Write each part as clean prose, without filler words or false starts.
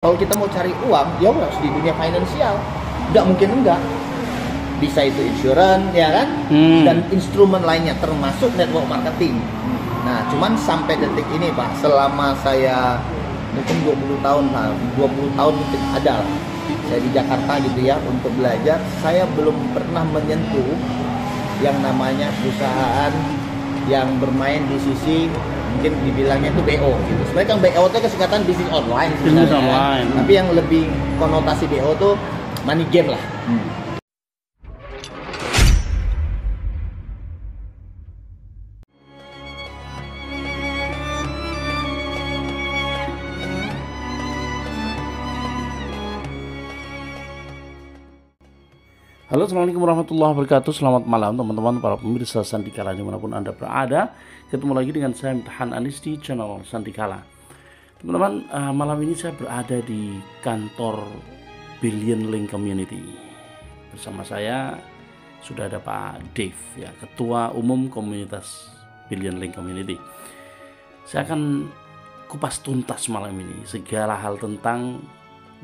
Kalau kita mau cari uang, ya harus di dunia finansial. Nggak mungkin enggak. Bisa itu insurance, ya kan? Dan instrumen lainnya, termasuk network marketing. Nah, cuman sampai detik ini, Pak, selama saya mungkin 20 tahun lah, 20 tahun mungkin ada lah. Saya di Jakarta gitu ya, untuk belajar, saya belum pernah menyentuh yang namanya perusahaan yang bermain di sisi mungkin dibilangnya itu BO gitu. Sebenarnya kan BO itu kesingkatan bisnis online sebenarnya. Tapi yang lebih konotasi BO itu money game lah. Halo, assalamualaikum warahmatullahi wabarakatuh. Selamat malam teman-teman para pemirsa Sandikala dimanapun Anda berada. Ketemu lagi dengan saya Imtihan Anis di channel Sandikala. Teman-teman, malam ini saya berada di kantor Billion Link Community. Bersama saya sudah ada Pak Dave, ya, Ketua Umum Komunitas Billion Link Community. Saya akan kupas tuntas malam ini segala hal tentang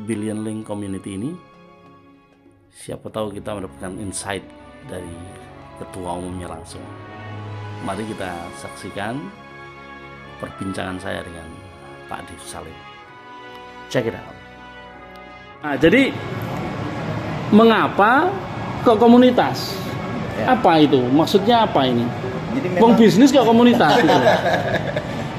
Billion Link Community ini. Siapa tahu kita mendapatkan insight dari ketua umumnya langsung. Mari kita saksikan perbincangan saya dengan Pak Dave Salim. Check it out. Nah, jadi mengapa kok komunitas? Ya. Apa itu? Maksudnya apa ini? Jadi Wong bisnis kok komunitas gitu.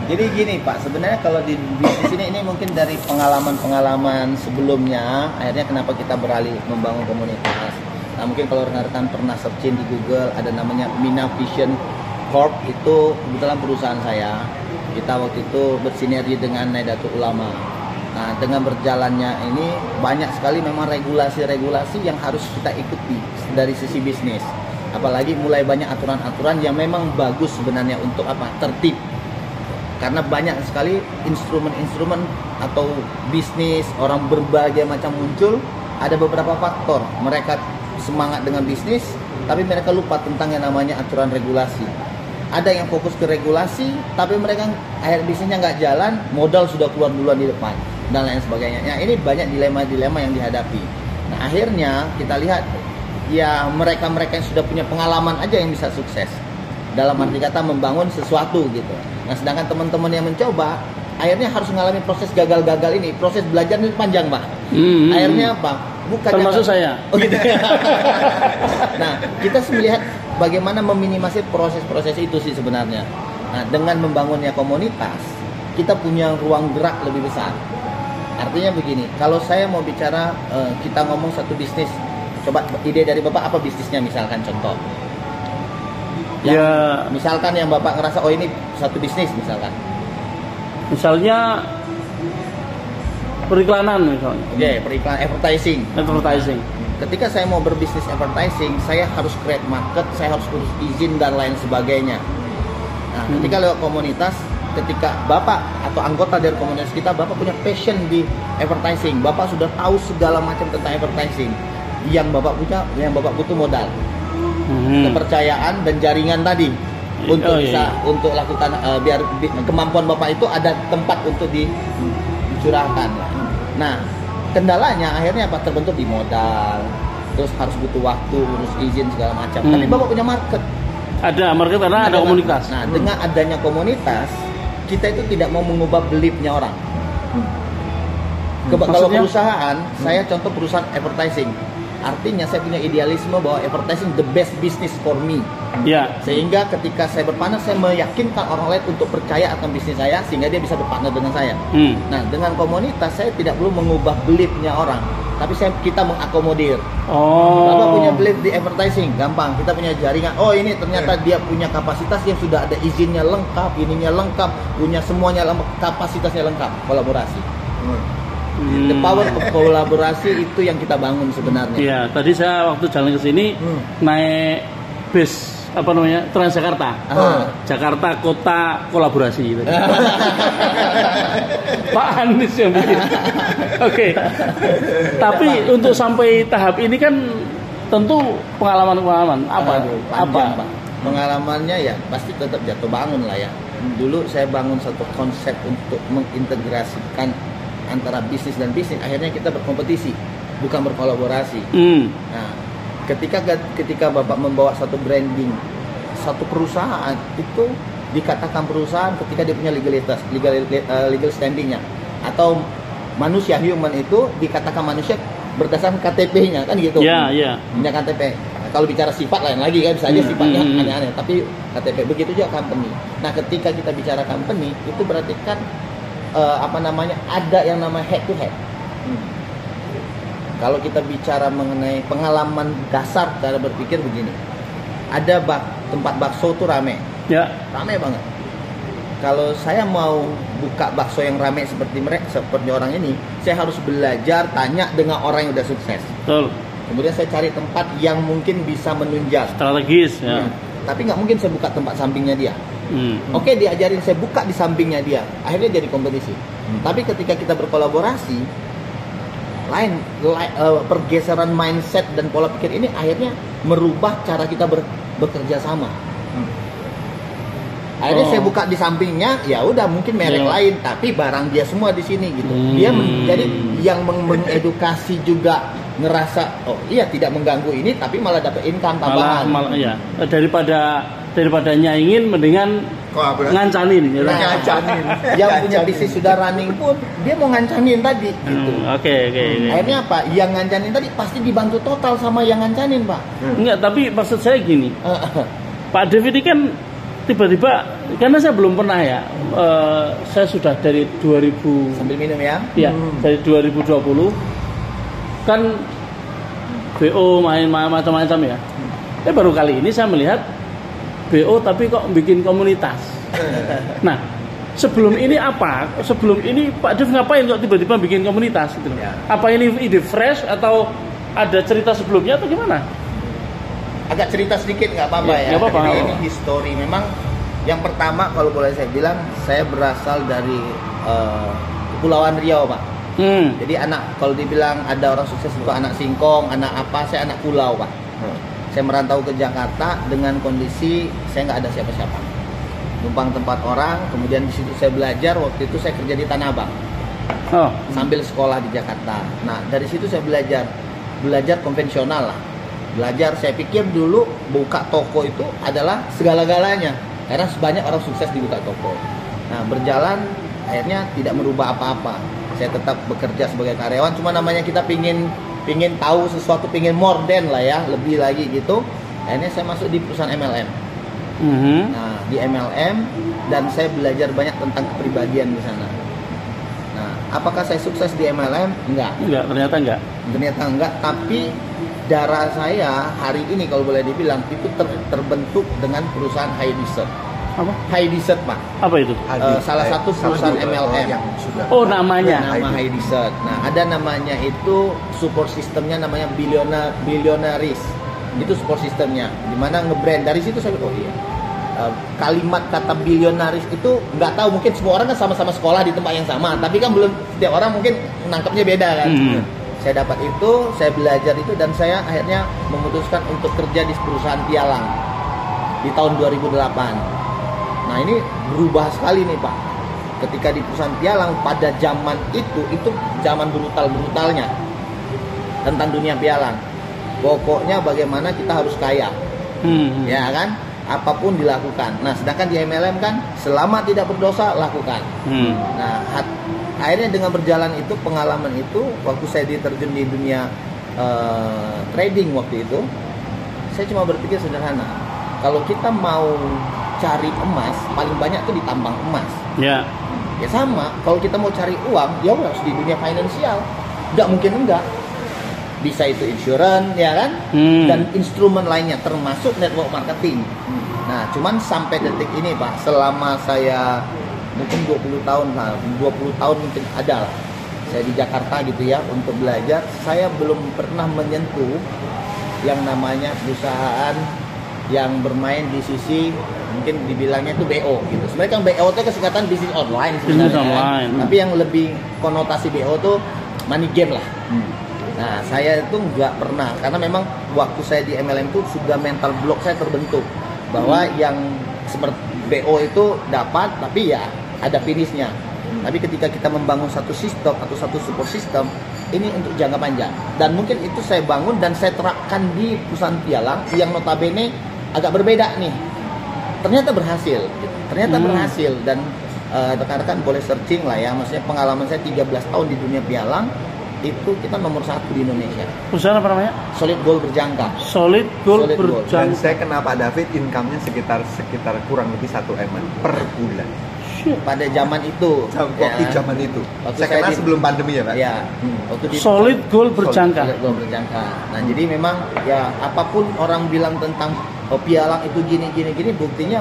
Jadi gini Pak, sebenarnya kalau di bisnis ini mungkin dari pengalaman-pengalaman sebelumnya, akhirnya kenapa kita beralih membangun komunitas. Nah, mungkin kalau rekan-rekan pernah searching di Google, ada namanya Mina Vision Corp, itu kebetulan perusahaan saya. Kita waktu itu bersinergi dengan Nahdlatul Ulama. Nah, dengan berjalannya ini banyak sekali memang regulasi-regulasi yang harus kita ikuti dari sisi bisnis. Apalagi mulai banyak aturan-aturan yang memang bagus sebenarnya untuk apa? Tertib. Karena banyak sekali instrumen-instrumen atau bisnis orang berbagai macam muncul, ada beberapa faktor mereka semangat dengan bisnis tapi mereka lupa tentang yang namanya aturan regulasi. Ada yang fokus ke regulasi tapi mereka akhir bisnisnya nggak jalan, modal sudah keluar duluan di depan dan lain sebagainya. Nah, ini banyak dilema-dilema yang dihadapi. Nah, akhirnya kita lihat ya mereka-mereka yang sudah punya pengalaman aja yang bisa sukses dalam arti kata membangun sesuatu gitu. Nah, sedangkan teman-teman yang mencoba akhirnya harus mengalami proses gagal-gagal ini. Proses belajar ini panjang, Pak. Akhirnya apa? Bukan termasuk saya. Oh, gitu. Nah, kita melihat bagaimana meminimasi proses-proses itu sih sebenarnya. Nah, dengan membangunnya komunitas, kita punya ruang gerak lebih besar. Artinya begini, kalau saya mau bicara kita ngomong satu bisnis, coba ide dari Bapak apa bisnisnya misalkan contoh. Ya, misalkan yang Bapak ngerasa oh ini satu bisnis misalkan. Misalnya periklanan misalnya. Oke, periklan advertising. Advertising. Ketika saya mau berbisnis advertising, saya harus create market, saya harus urus izin dan lain sebagainya. Nah, ketika lewat komunitas, ketika Bapak atau anggota dari komunitas kita, Bapak punya passion di advertising, Bapak sudah tahu segala macam tentang advertising. Yang Bapak punya, yang Bapak butuh modal. Kepercayaan dan jaringan tadi untuk bisa untuk lakukan biar kemampuan Bapak itu ada tempat untuk dicurahkan. Nah, kendalanya akhirnya apa? Terbentuk di modal, terus harus butuh waktu, urus izin segala macam. Tapi Bapak punya market. Ada market karena ada komunitas. Nah, dengan adanya komunitas, kita itu tidak mau mengubah beliefnya orang. Kalau perusahaan, saya contoh perusahaan advertising. Artinya saya punya idealisme bahwa advertising the best business for me. Ya. Sehingga ketika saya berpartner, saya meyakinkan orang lain untuk percaya akan bisnis saya sehingga dia bisa berpartner dengan saya. Nah, dengan komunitas saya tidak perlu mengubah beliefnya orang, tapi kita mengakomodir. Bapak punya belief di advertising, gampang. Kita punya jaringan. Oh, ini ternyata dia punya kapasitas yang sudah ada izinnya lengkap, ininya lengkap, punya semuanya lengkap, kapasitasnya lengkap, kolaborasi. The power of kolaborasi itu yang kita bangun sebenarnya. Iya, tadi saya waktu jalan ke sini naik bis apa namanya Transjakarta. Jakarta Kota Kolaborasi. Pak Anies yang bikin. Oke. Tapi untuk sampai tahap ini kan tentu pengalaman-pengalaman apa? Panjang, Pak. Pengalamannya ya pasti tetap jatuh bangun lah ya. Dulu saya bangun satu konsep untuk mengintegrasikan antara bisnis dan bisnis, akhirnya kita berkompetisi, bukan berkolaborasi. Nah, ketika Bapak membawa satu branding, satu perusahaan itu dikatakan perusahaan ketika dia punya legal standingnya, atau manusia human itu dikatakan manusia berdasarkan KTP-nya kan gitu. Punya KTP. Nah, kalau bicara sifat lain lagi kan, bisa aja sifatnya aneh-aneh, tapi KTP. Begitu juga company. Nah, ketika kita bicara company itu berarti kan ada yang namanya head to head. Kalau kita bicara mengenai pengalaman dasar cara berpikir begini, ada tempat bakso tuh rame banget. Kalau saya mau buka bakso yang rame seperti orang ini, saya harus belajar tanya dengan orang yang udah sukses. Betul. Kemudian saya cari tempat yang mungkin bisa menunjang, strategis ya. Tapi nggak mungkin saya buka tempat sampingnya dia. Oke, diajarin saya buka di sampingnya dia, akhirnya jadi kompetisi. Tapi ketika kita berkolaborasi, pergeseran mindset dan pola pikir ini akhirnya merubah cara kita bekerja sama. Akhirnya saya buka di sampingnya, ya udah mungkin merek lain, tapi barang dia semua di sini gitu. Dia jadi yang mengedukasi juga ngerasa tidak mengganggu ini, tapi malah dapat income tambahan. Malah daripada nyaingin mendingan ngancanin. Yang punya bisnis sudah running pun dia mau ngancanin tadi gitu. Oke. Akhirnya apa? Yang ngancanin tadi pasti dibantu total sama yang ngancanin, Pak. Enggak, tapi maksud saya gini. Pak David ini kan tiba-tiba, karena saya belum pernah ya, saya sudah dari 2000 sambil minum ya. Iya, dari 2020 kan BO main macam-macam ya. Baru kali ini saya melihat BO tapi kok bikin komunitas. Nah, sebelum ini apa? Sebelum ini Pak Dev ngapain kok tiba-tiba bikin komunitas gitu? Apa ini ide fresh atau ada cerita sebelumnya atau gimana? Agak cerita sedikit nggak apa-apa ya. Nggak apa-apa. Ini history. Memang yang pertama kalau boleh saya bilang, saya berasal dari Kepulauan Riau, Pak. Jadi kalau dibilang ada orang sukses itu anak singkong, anak apa, saya anak pulau, Pak. Saya merantau ke Jakarta dengan kondisi saya nggak ada siapa-siapa. Numpang tempat orang, kemudian di situ saya belajar. Waktu itu saya kerja di Tanah Abang. Sambil sekolah di Jakarta. Nah, dari situ saya belajar konvensional lah. Belajar, saya pikir dulu buka toko itu adalah segala-galanya, karena banyak orang sukses di buka toko. Nah, berjalan akhirnya tidak merubah apa-apa. Saya tetap bekerja sebagai karyawan, cuma namanya kita pingin tahu sesuatu, pingin more than lah ya, lebih lagi gitu. Akhirnya saya masuk di perusahaan MLM. Nah, di MLM, dan saya belajar banyak tentang kepribadian di sana. Nah, apakah saya sukses di MLM? Enggak, ternyata enggak, tapi darah saya hari ini kalau boleh dibilang itu terbentuk dengan perusahaan High Desert. Apa? High Desert, Pak. Apa itu? Salah satu perusahaan MLM. Namanya. Nama High Desert. Nah, ada namanya itu support sistemnya namanya Billionaires. Itu support sistemnya. Dimana ngebrand dari situ saya kalimat kata Billionaires itu nggak tahu, mungkin semua orang kan sama-sama sekolah di tempat yang sama, tapi kan belum setiap orang mungkin nangkepnya beda kan. Saya dapat itu, saya belajar itu, dan saya akhirnya memutuskan untuk kerja di perusahaan pialang di tahun 2008. Nah, ini berubah sekali nih, Pak. Ketika di perusahaan pialang pada zaman itu zaman brutalnya tentang dunia pialang. Pokoknya bagaimana kita harus kaya, ya kan? Apapun dilakukan. Nah, sedangkan di MLM kan selama tidak berdosa lakukan. Nah, akhirnya dengan berjalan itu, pengalaman itu, waktu saya diterjun di dunia trading waktu itu, saya cuma berpikir sederhana. Kalau kita mau cari emas, paling banyak tuh di tambang emas. Ya sama. Kalau kita mau cari uang, ya harus di dunia finansial. Nggak mungkin enggak. Bisa itu insurance, ya kan? Dan instrumen lainnya, termasuk network marketing. Nah, cuman sampai detik ini, Pak, selama saya mungkin 20 tahun mungkin ada lah saya di Jakarta gitu ya untuk belajar, saya belum pernah menyentuh yang namanya perusahaan yang bermain di sisi mungkin dibilangnya itu BO gitu. Sebenarnya kan BO itu kesingkatan bisnis online sebenarnya. Tapi yang lebih konotasi BO itu money game lah. Nah, saya itu nggak pernah, karena memang waktu saya di MLM itu sudah mental block saya terbentuk bahwa yang seperti BO itu dapat, tapi ya ada finishnya. Tapi ketika kita membangun satu sistem atau satu support system, ini untuk jangka panjang. Dan mungkin itu saya bangun dan saya terapkan di perusahaan pialang yang notabene agak berbeda nih. Ternyata berhasil. Ternyata berhasil dan rekan-rekan boleh searching lah ya. Maksudnya pengalaman saya 13 tahun di dunia pialang, itu kita nomor 1 di Indonesia. Perusahaan apa namanya? Solid Gold Berjangka. Solid Gold Solid Gold. Berjangka. Dan saya kenal Pak David, income-nya sekitar kurang lebih 1 M per bulan. Pada zaman itu. Waktu zaman itu. Waktu Saya kenal sebelum pandemi ya Pak. Ya. Waktu di Solid Gold Berjangka. Solid Gold Berjangka. Nah jadi memang ya apapun orang bilang tentang pialang itu gini, buktinya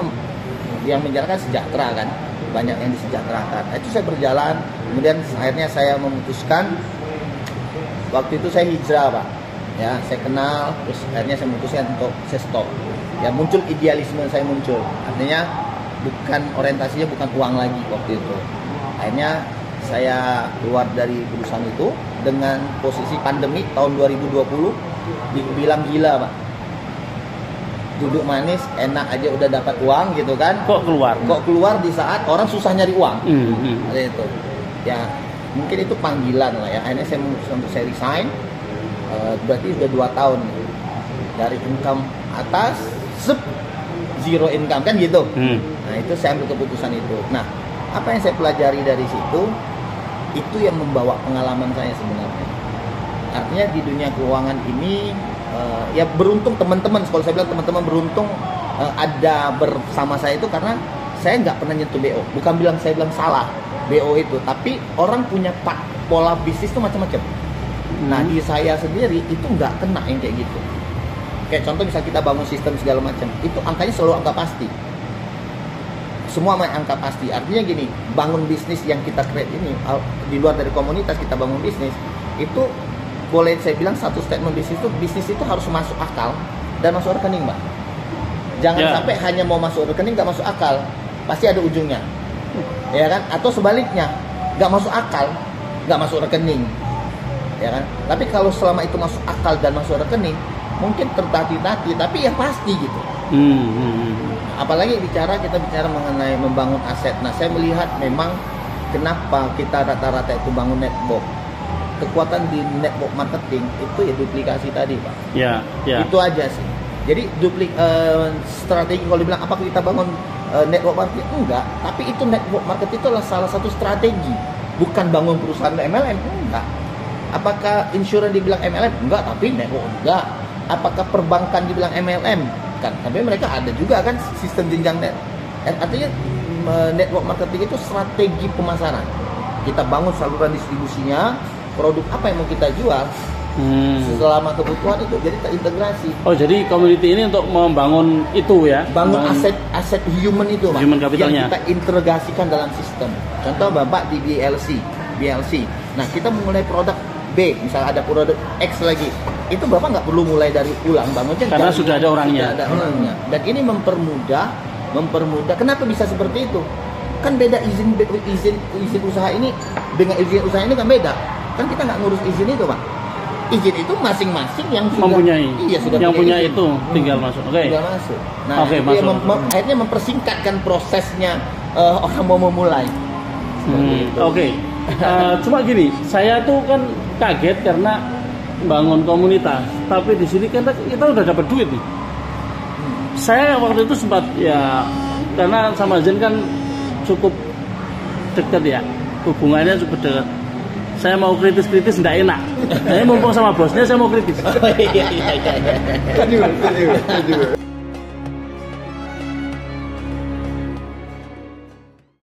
yang menjalankan sejahtera kan. Banyak yang disejahterakan. Nah, itu saya berjalan. Kemudian akhirnya saya memutuskan. Waktu itu saya hijrah Pak. Ya, saya kenal, terus akhirnya saya memutuskan untuk saya stop. Ya muncul idealisme saya muncul. Artinya bukan orientasinya bukan uang lagi waktu itu. Akhirnya saya keluar dari perusahaan itu dengan posisi pandemi tahun 2020 dibilang gila Pak. Duduk manis, enak aja udah dapat uang gitu kan. Kok keluar di saat orang susah nyari uang. Ada itu. Ya mungkin itu panggilan lah ya. Akhirnya saya memutuskan untuk saya resign. Berarti udah 2 tahun dari income atas, zero income kan gitu. Nah itu saya ambil keputusan itu. Nah apa yang saya pelajari dari situ, itu yang membawa pengalaman saya sebenarnya. Artinya di dunia keuangan ini ya beruntung teman-teman, kalau saya bilang teman-teman beruntung ada bersama saya itu karena saya nggak pernah nyentuh BO. Bukan saya bilang salah BO itu, tapi orang punya pola bisnis itu macam-macam. Nah di saya sendiri itu nggak kena yang kayak gitu. Kayak contoh misal kita bangun sistem segala macam, itu angkanya selalu angka pasti. Semua main angka pasti. Artinya gini, bangun bisnis yang kita create ini di luar dari komunitas kita bangun bisnis itu boleh saya bilang satu statement bisnis itu harus masuk akal dan masuk rekening Mbak. Jangan sampai hanya mau masuk rekening nggak masuk akal, pasti ada ujungnya, ya kan? Atau sebaliknya, nggak masuk akal, nggak masuk rekening, ya kan? Tapi kalau selama itu masuk akal dan masuk rekening, mungkin tertati-tati, tapi ya pasti gitu. Apalagi kita bicara mengenai membangun aset. Nah saya melihat memang kenapa kita rata-rata itu bangun network. Kekuatan di network marketing itu ya duplikasi tadi Pak. Ya. Itu aja sih. Jadi strategi kalau dibilang apakah kita bangun network marketing? Enggak. Tapi itu network marketing itu adalah salah satu strategi. Bukan bangun perusahaan MLM. Enggak. Apakah insurance dibilang MLM? Enggak. Tapi network enggak. Apakah perbankan dibilang MLM? Kan. Tapi mereka ada juga kan sistem jenjang net. Artinya network marketing itu strategi pemasaran. Kita bangun saluran distribusinya. Produk apa yang mau kita jual selama kebutuhan itu jadi terintegrasi. Oh jadi community ini untuk membangun itu ya, bangun aset human itu Pak, human capitalnya yang kita integrasikan dalam sistem. Contoh Bapak di BLC. Nah kita mulai produk B, misalnya ada produk X lagi, itu Bapak nggak perlu mulai dari ulang bangunnya karena sudah ada orangnya. Dan ini mempermudah. Kenapa bisa seperti itu? Kan beda izin usaha ini dengan izin usaha ini kan beda. Kan kita nggak ngurus izin itu Pak. Izin itu masing-masing yang sudah mempunyai. Iya sudah yang punya izin. Itu tinggal masuk. Tinggal masuk. Nah masuk. Akhirnya mempersingkatkan prosesnya orang mau memulai. Cuma gini, saya tuh kan kaget karena bangun komunitas, tapi di sini kan kita udah dapat duit nih. Saya waktu itu sempat ya karena sama Zen kan cukup dekat ya, hubungannya cukup dekat. Saya mau kritis tidak enak. Saya mumpung sama bosnya saya mau kritis. Setuju.